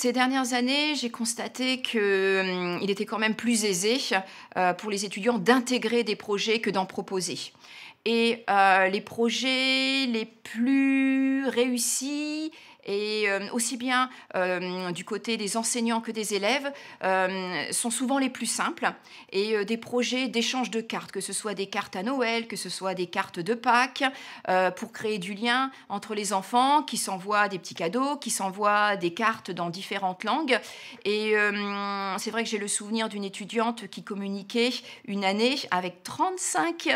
Ces dernières années, j'ai constaté qu'il était quand même plus aisé pour les étudiants d'intégrer des projets que d'en proposer. Et les projets les plus réussis et aussi bien du côté des enseignants que des élèves sont souvent les plus simples et des projets d'échange de cartes, que ce soit des cartes à Noël, que ce soit des cartes de Pâques, pour créer du lien entre les enfants qui s'envoient des petits cadeaux, qui s'envoient des cartes dans différentes langues. Et c'est vrai que j'ai le souvenir d'une étudiante qui communiquait une année avec 35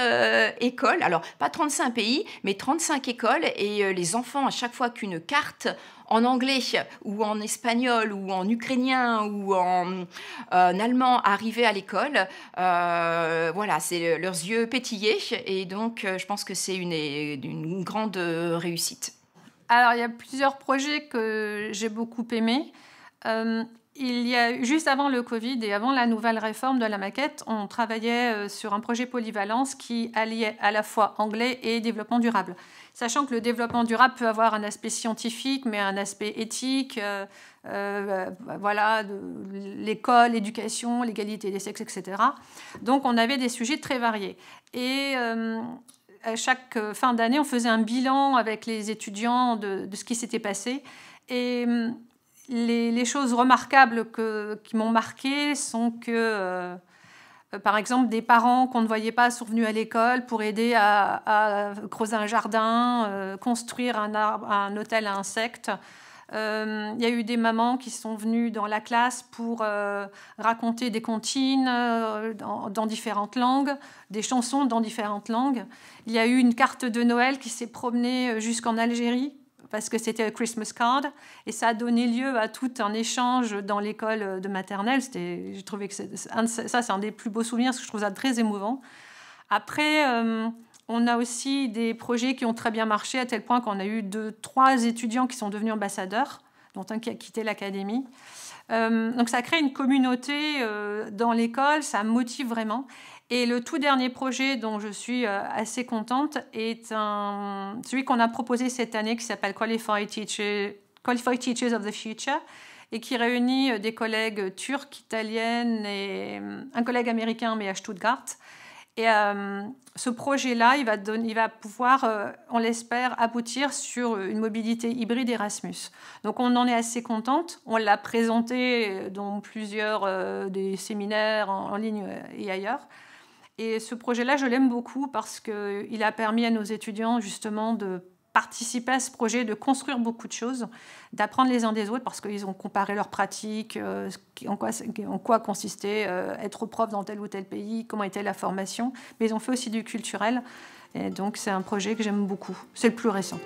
écoles, alors pas 35 pays, mais 35 écoles, et les enfants, à chaque fois qu'une carte en anglais ou en espagnol ou en ukrainien ou en allemand arrivait à l'école, voilà, leurs yeux petillaient, et donc je pense que c'est une grande réussite. Alors, il y a plusieurs projets que j'ai beaucoup aimés. Il y a, juste avant le Covid et avant la nouvelle réforme de la maquette, on travaillait sur un projet polyvalence qui alliait à la fois anglais et développement durable. Sachant que le développement durable peut avoir un aspect scientifique, mais un aspect éthique, voilà, l'école, l'éducation, l'égalité des sexes, etc. Donc on avait des sujets très variés. Et à chaque fin d'année, on faisait un bilan avec les étudiants de ce qui s'était passé. Et les choses remarquables qui m'ont marqué sont que, par exemple, des parents qu'on ne voyait pas sont venus à l'école pour aider à creuser un jardin, construire un hôtel à insectes. Il y a eu des mamans qui sont venues dans la classe pour raconter des comptines dans différentes langues, des chansons dans différentes langues. Il y a eu une carte de Noël qui s'est promenée jusqu'en Algérie, parce que c'était un Christmas card, et ça a donné lieu à tout un échange dans l'école de maternelle. J'ai trouvé que ça, c'est un des plus beaux souvenirs, parce que je trouve ça très émouvant. Après, on a aussi des projets qui ont très bien marché, à tel point qu'on a eu 3 étudiants qui sont devenus ambassadeurs, dont un qui a quitté l'académie. Donc ça crée une communauté dans l'école, ça motive vraiment. Et le tout dernier projet dont je suis assez contente est celui qu'on a proposé cette année, qui s'appelle Qualified Teachers of the Future, et qui réunit des collègues turcs, italiennes et un collègue américain, mais à Stuttgart. Et ce projet-là, il va pouvoir, on l'espère, aboutir sur une mobilité hybride Erasmus. Donc on en est assez contente. On l'a présenté dans plusieurs des séminaires en ligne et ailleurs. Et ce projet-là, je l'aime beaucoup parce qu'il a permis à nos étudiants justement de participer à ce projet, de construire beaucoup de choses, d'apprendre les uns des autres, parce qu'ils ont comparé leurs pratiques, en quoi consistait être prof dans tel ou tel pays, comment était la formation, mais ils ont fait aussi du culturel. Et donc c'est un projet que j'aime beaucoup. C'est le plus récent.